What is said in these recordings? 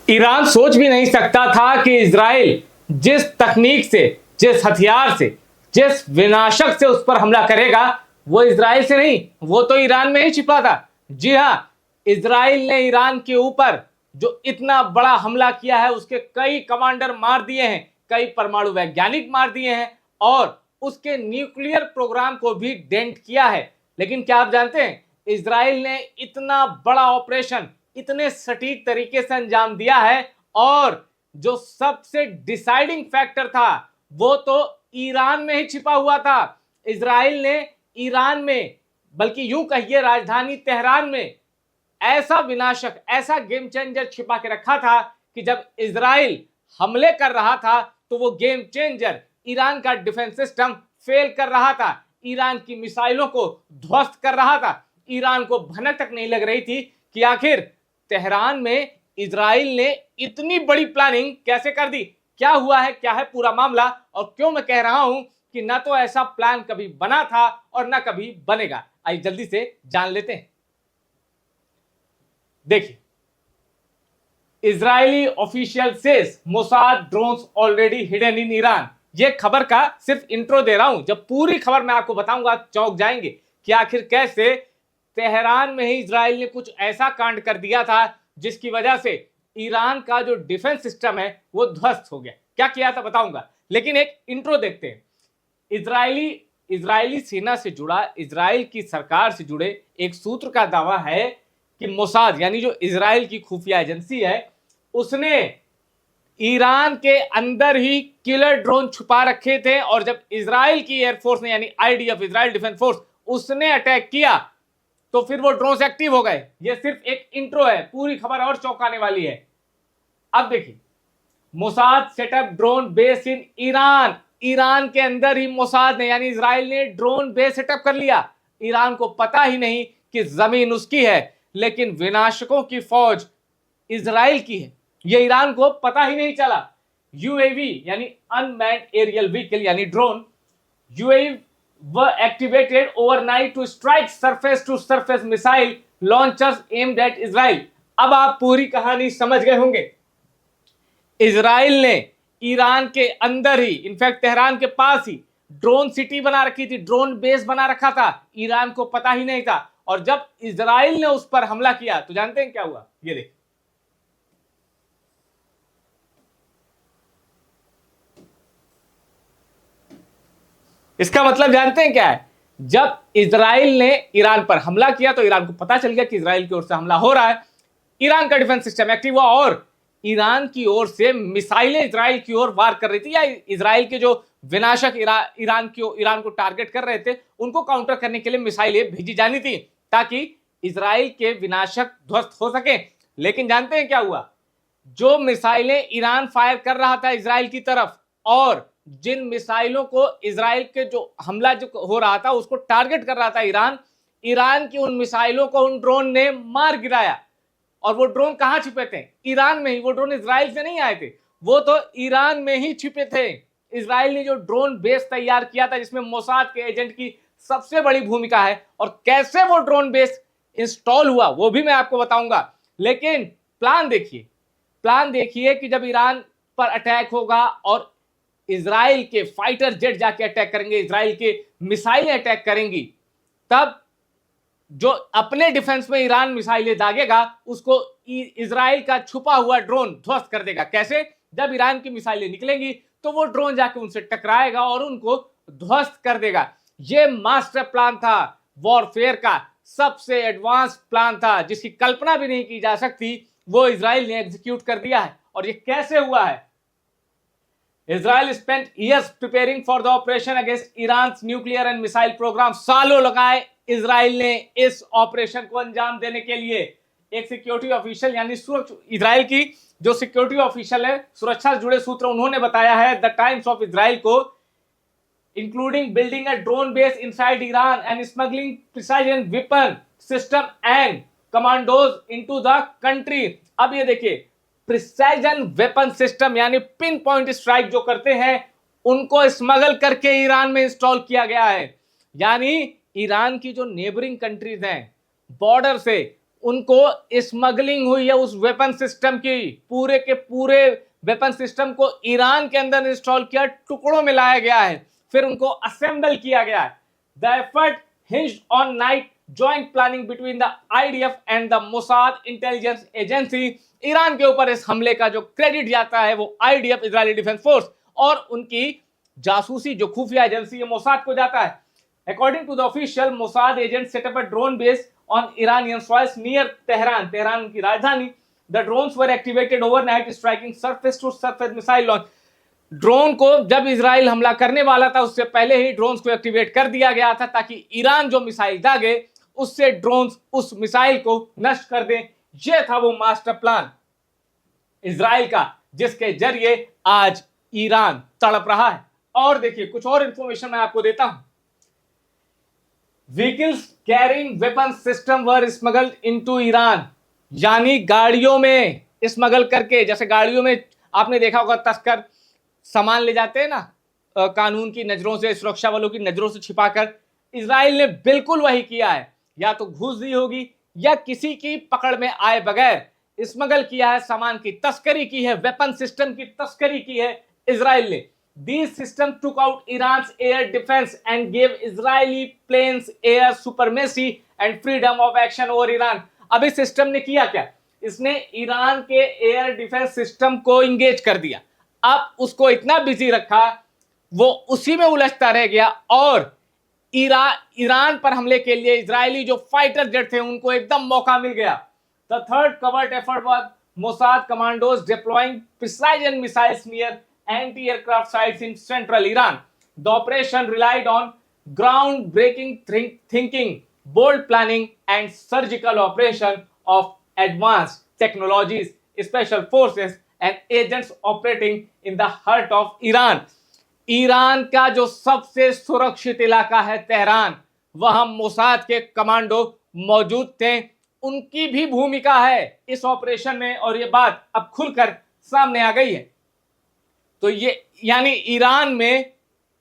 Iran सोच भी नहीं सकता था कि इजराइल जिस तकनीक से, जिस हथियार से, जिस विनाशक से उस पर हमला करेगा, वो इजराइल से नहीं, वो तो ईरान में ही छिपा था। जी हां, इजराइल ने ईरान के ऊपर जो इतना बड़ा हमला किया है, उसके कई कमांडर मार दिए हैं, कई परमाणु वैज्ञानिक मार दिए हैं और उसके न्यूक्लियर प्रोग्राम को भी डेंट किया है। लेकिन क्या आप जानते हैं, इजराइल ने इतना बड़ा ऑपरेशन इतने सटीक तरीके से अंजाम दिया है और जो सबसे डिसाइडिंग फैक्टर था वो तो ईरान में ही छिपा हुआ था। इजराइल ने ईरान में, बल्कि यूं कहिए राजधानी तेहरान में ऐसा विनाशक, ऐसा गेम चेंजर छिपा के रखा था कि जब इजराइल हमले कर रहा था तो वो गेम चेंजर ईरान का डिफेंस सिस्टम फेल कर रहा था, ईरान की मिसाइलों को ध्वस्त कर रहा था। ईरान को भनक तक नहीं लग रही थी कि आखिर तेहरान में इजराइल ने इतनी बड़ी प्लानिंग कैसे कर दी, क्या हुआ है, क्या है पूरा मामला और क्यों मैं कह रहा हूं कि ना तो ऐसा प्लान कभी बना था और ना कभी बनेगा। आइए जल्दी से जान लेते हैं। देखिए, Israeli official says Mossad drones already hidden in Iran. ये खबर का सिर्फ इंट्रो दे रहा हूं, जब पूरी खबर मैं आपको बताऊंगा चौंक जाएंगे कि आखिर कैसे तेहरान में ही इजराइल ने कुछ ऐसा कांड कर दिया था जिसकी वजह से ईरान का जो डिफेंस सिस्टम है वो ध्वस्त हो गया। क्या किया था बताऊंगा, लेकिन एक इंट्रो देखते हैं। इजरायली सेना से जुड़ा, इजराइल की सरकार से जुड़े एक सूत्र का दावा है कि मोसाद यानी जो इजराइल की खुफिया एजेंसी है, उसने ईरान के अंदर ही किलर ड्रोन छुपा रखे थे और जब इजराइल की एयरफोर्स ने यानी आईडीएफ, इजराइल डिफेंस फोर्स, उसने अटैक किया तो फिर वो ड्रोन्स एक्टिव हो गए। ये सिर्फ एक इंट्रो है, पूरी खबर और चौंकाने वाली है। अब देखिए, Mossad setup drone base in Iran. Iran के अंदर ही मोसाद ने यानी इजराइल ने ड्रोन बेस सेटअप कर लिया। ईरान को पता ही नहीं कि जमीन उसकी है, लेकिन विनाशकों की फौज इजराइल की है, यह ईरान को पता ही नहीं चला। यूएवी यानी अनमैन्ड एरियल व्हीकल यानी drone, UAV were activated overnight to strike surface to surface missile launchers aimed at Israel। अब आप पूरी कहानी समझ गए होंगे। इजराइल ने ईरान के अंदर ही, इनफैक्ट तेहरान के पास ही ड्रोन सिटी बना रखी थी, ड्रोन बेस बना रखा था, ईरान को पता ही नहीं था। और जब इजराइल ने उस पर हमला किया तो जानते हैं क्या हुआ, ये देखिए। इसका मतलब जानते हैं क्या है, जब इजराइल ने ईरान पर हमला किया तो ईरान को पता चल गया कि इजराइल की ओर से हमला हो रहा है। ईरान का डिफेंस सिस्टम एक्टिव हुआ और ईरान की ओर से मिसाइलें इजराइल की ओर वार कर रही थी, या इजराइल के जो विनाशक ईरान को टारगेट कर रहे थे उनको काउंटर करने के लिए मिसाइलें भेजी जानी थी ताकि इजराइल के विनाशक ध्वस्त हो सके। लेकिन जानते हैं क्या हुआ, जो मिसाइलें ईरान फायर कर रहा था इजराइल की तरफ और जिन मिसाइलों को इजराइल के जो हमला जो हो रहा था उसको टारगेट कर रहा था ईरान की उन मिसाइलों को उन ड्रोन ने मार गिराया। और वो ड्रोन कहां छिपे थे, ईरान में ही। वो ड्रोन इजराइल से नहीं आए थे, वो तो ईरान में ही छिपे थे। इजराइल ने जो ड्रोन बेस तैयार किया था जिसमें मोसाद के एजेंट की सबसे बड़ी भूमिका है, और कैसे वो ड्रोन बेस इंस्टॉल हुआ वो भी मैं आपको बताऊंगा। लेकिन प्लान देखिए कि जब ईरान पर अटैक होगा और इजराइल के फाइटर जेट जाके अटैक करेंगे, इजराइल के मिसाइलें अटैक करेंगी, तब जो अपने डिफेंस में ईरान मिसाइलें दागेगा उसको इजराइल का छुपा हुआ ड्रोन ध्वस्त कर देगा। कैसे, जब ईरान की मिसाइलें निकलेंगी तो वो ड्रोन जाके उनसे टकराएगा और उनको ध्वस्त कर देगा। यह मास्टर प्लान था, वॉरफेयर का सबसे एडवांस प्लान था जिसकी कल्पना भी नहीं की जा सकती, वो इजराइल ने एग्जीक्यूट कर दिया है। और ये कैसे हुआ है, Israel spent years preparing for the operation against Iran's nuclear and missile program। सालों लगाए इजराइल ने इस ऑपरेशन को अंजाम देने के लिए। एक सिक्योरिटी ऑफिशियल यानी इजराइल की जो सिक्योरिटी ऑफिशियल है, सुरक्षा से जुड़े सूत्र, उन्होंने बताया है द टाइम्स ऑफ इजराइल को, including building a drone base inside Iran and smuggling precision weapon system and commandos into the country. अब ये देखिए, प्रिसाइजन वेपन सिस्टम यानी पिन पॉइंट स्ट्राइक जो करते हैं उनको स्मगल करके ईरान में इंस्टॉल किया गया है। यानी ईरान की जो नेबरिंग कंट्रीज हैं, बॉर्डर से उनको स्मगलिंग हुई है उस वेपन सिस्टम की, पूरे के पूरे वेपन सिस्टम को ईरान के अंदर इंस्टॉल किया, टुकड़ों में लाया गया है, फिर उनको असेंबल किया गया है। The effort hinged on night joint planning between the IDF and the Mossad intelligence agency. Iran के ऊपर इस हमले का जो क्रेडिट जाता है वो आईडीएफ, इजरायली डिफेंस फोर्स, और उनकी जासूसी जो खुफिया एजेंसी है मोसाद को जाता है। According to the official, Mossad agents set up a drone base on Iranian soil near Tehran, Tehran की राजधानी। The drones were activated overnight, striking surface to surface missile launch। Drone को जब Israel हमला करने वाला था उससे पहले ही ड्रोन्स को एक्टिवेट कर दिया गया था ताकि ईरान जो मिसाइल दागे उससे ड्रोन्स उस मिसाइल को नष्ट कर दें। यह था वो मास्टर प्लान इजराइल का जिसके जरिए आज ईरान तड़प रहा है। और देखिए कुछ और इंफॉर्मेशन मैं आपको देता हूं। व्हीकल्स कैरिंग वेपन सिस्टम वर स्मगल्ड इनटू ईरान, यानी गाड़ियों में स्मगल करके, जैसे गाड़ियों में आपने देखा होगा तस्कर सामान ले जाते हैं ना, कानून की नजरों से, सुरक्षा वालों की नजरों से छिपाकर, इजराइल ने बिल्कुल वही किया है। या तो घुस दी होगी या किसी की पकड़ में आए बगैर स्मगल किया है, सामान की तस्करी की है, वेपन सिस्टम की तस्करी की है इजराइल ने। These systems took out Iran's air defense and gave Israeli planes air supremacy and freedom of action over Iran। अब इस सिस्टम ने किया क्या? इसने ईरान के एयर डिफेंस सिस्टम को इंगेज कर दिया, अब उसको इतना बिजी रखा वो उसी में उलझता रह गया, और ईरान पर हमले के लिए इजरायली जो फाइटर जेट थे उनको एकदम मौका मिल गया। The third covert effort was Mossad commandos deploying precision missiles near anti-aircraft sites in central Iran। The operation relied on ground-breaking thinking, bold planning, and surgical operation of advanced technologies, special forces, and agents operating in the heart of Iran। Iran का जो सबसे सुरक्षित इलाका है Tehran, वहां Mossad के commando मौजूद थे, उनकी भी भूमिका है इस ऑपरेशन में, और ये बात अब खुलकर सामने आ गई है। तो ये यानी ईरान में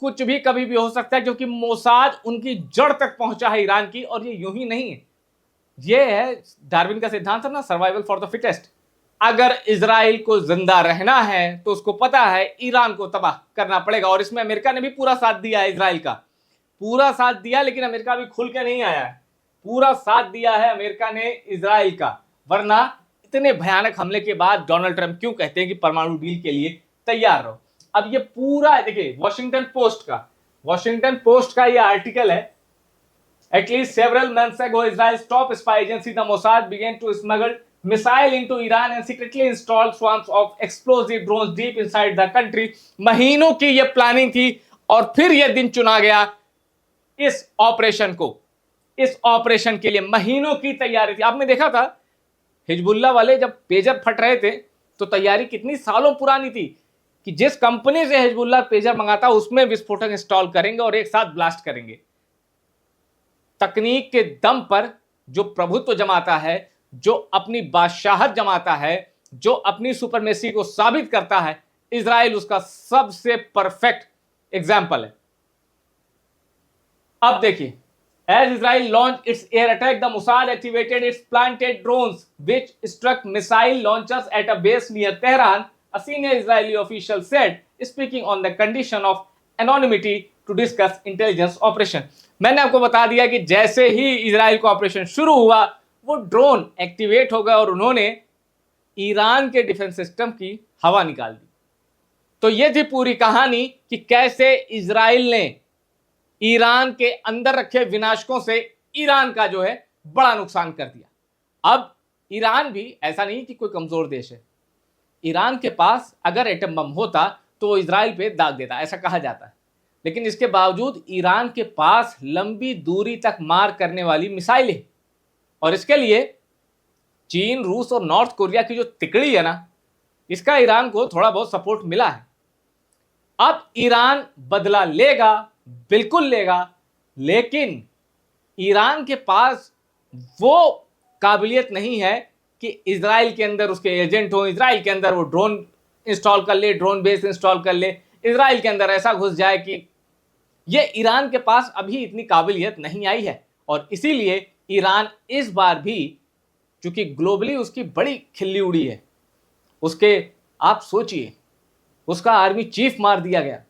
कुछ भी कभी भी हो सकता है, क्योंकि मोसाद उनकी जड़ तक पहुंचा है ईरान की। और ये यूं ही नहीं है, ये है डार्विन का सिद्धांत है ना, सर्वाइवल फॉर द फिटेस्ट। अगर इजराइल को जिंदा रहना है तो उसको पता है ईरान को तबाह करना पड़ेगा, और इसमें अमेरिका ने भी पूरा साथ दिया है, इजराइल का पूरा साथ दिया, लेकिन अमेरिका भी खुल के नहीं आया है, पूरा साथ दिया है अमेरिका ने इजराइल का। वरना इतने भयानक हमले के बाद डोनाल्ड ट्रंप क्यों कहते हैं कि परमाणु डील के लिए तैयार रहो। अब ये पूरा देखिए वॉशिंगटन पोस्ट का ये आर्टिकल है। At least several months ago, Israel's top spy agency, the Mossad, began to smuggle missile into Iran and secretly installed swarms of explosive drones deep inside the country। महीनों की ये planning थी और फिर ये दिन चुना गया इस ऑपरेशन को, इस ऑपरेशन के लिए महीनों की तैयारी थी। आपने देखा था हिजबुल्लाह वाले जब पेजर फट रहे थे तो तैयारी कितनी सालों पुरानी थी कि जिस कंपनी से हिजबुल्लाह पेजर मंगाता उसमें विस्फोटक इंस्टॉल करेंगे और एक साथ ब्लास्ट करेंगे। तकनीक के दम पर जो प्रभुत्व जमाता है, जो अपनी बादशाहत जमाता है, जो अपनी सुपरमेसी को साबित करता है, इजराइल उसका सबसे परफेक्ट एग्जाम्पल है। अब देखिए, as Israel launched its air attack, the Mossad activated its planted drones, which struck missile launchers at a base near Tehran, a senior Israeli official said, speaking on the condition of anonymity to discuss intelligence operation। मैंने आपको बता दिया कि जैसे ही Israel का operation शुरू हुआ वो ड्रोन एक्टिवेट हो गया और उन्होंने ईरान के डिफेंस सिस्टम की हवा निकाल दी। तो ये थी पूरी कहानी कि कैसे इजराइल ने ईरान के अंदर रखे विनाशकों से ईरान का जो है बड़ा नुकसान कर दिया। अब ईरान भी ऐसा नहीं कि कोई कमजोर देश है, ईरान के पास अगर एटम बम होता तो इजराइल पे दाग देता, ऐसा कहा जाता है। लेकिन इसके बावजूद ईरान के पास लंबी दूरी तक मार करने वाली मिसाइलें, और इसके लिए चीन, रूस और नॉर्थ कोरिया की जो तिकड़ी है ना, इसका ईरान को थोड़ा बहुत सपोर्ट मिला है। अब ईरान बदला लेगा, बिल्कुल लेगा, लेकिन ईरान के पास वो काबिलियत नहीं है कि इजराइल के अंदर उसके एजेंट हो, इजराइल के अंदर वो ड्रोन इंस्टॉल कर ले, ड्रोन बेस इंस्टॉल कर ले, इजराइल के अंदर ऐसा घुस जाए कि ये ईरान के पास अभी इतनी काबिलियत नहीं आई है। और इसीलिए ईरान इस बार भी क्योंकि ग्लोबली उसकी बड़ी खिल्ली उड़ी है। उसके आप सोचिए, उसका आर्मी चीफ मार दिया गया।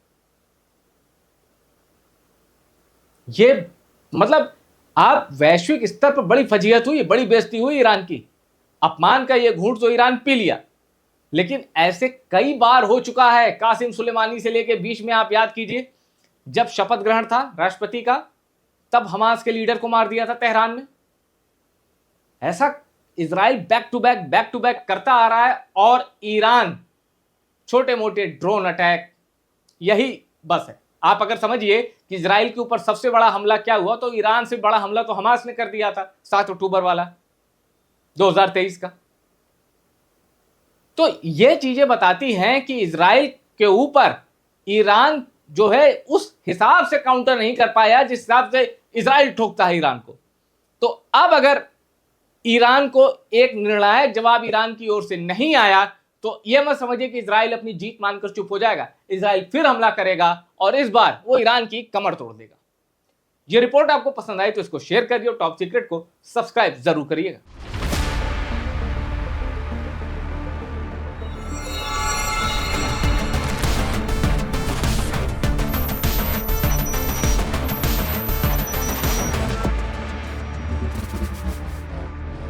ये मतलब आप वैश्विक स्तर पर बड़ी फजीहत हुई, बड़ी बेइज्जती हुई ईरान की। अपमान का ये घूंट तो ईरान पी लिया, लेकिन ऐसे कई बार हो चुका है। कासिम सुलेमानी से लेके बीच में आप याद कीजिए, जब शपथ ग्रहण था राष्ट्रपति का, तब हमास के लीडर को मार दिया था तेहरान में। ऐसा इजराइल बैक टू बैक करता आ रहा है, और ईरान छोटे मोटे ड्रोन अटैक, यही बस है। आप अगर समझिए कि इजराइल के ऊपर सबसे बड़ा हमला क्या हुआ, तो ईरान से बड़ा हमला तो हमास ने कर दिया था 7 अक्टूबर वाला 2023 का। तो ये चीजें बताती हैं कि इजराइल के ऊपर ईरान जो है उस हिसाब से काउंटर नहीं कर पाया जिस हिसाब से इजराइल ठोकता है ईरान को। तो अब अगर ईरान को एक निर्णायक जवाब ईरान की ओर से नहीं आया, तो यह मत समझिए कि इजराइल अपनी जीत मानकर चुप हो जाएगा। इजराइल फिर हमला करेगा और इस बार वो ईरान की कमर तोड़ देगा। ये रिपोर्ट आपको पसंद आई तो इसको शेयर करिए और टॉप सीक्रेट को सब्सक्राइब जरूर करिएगा।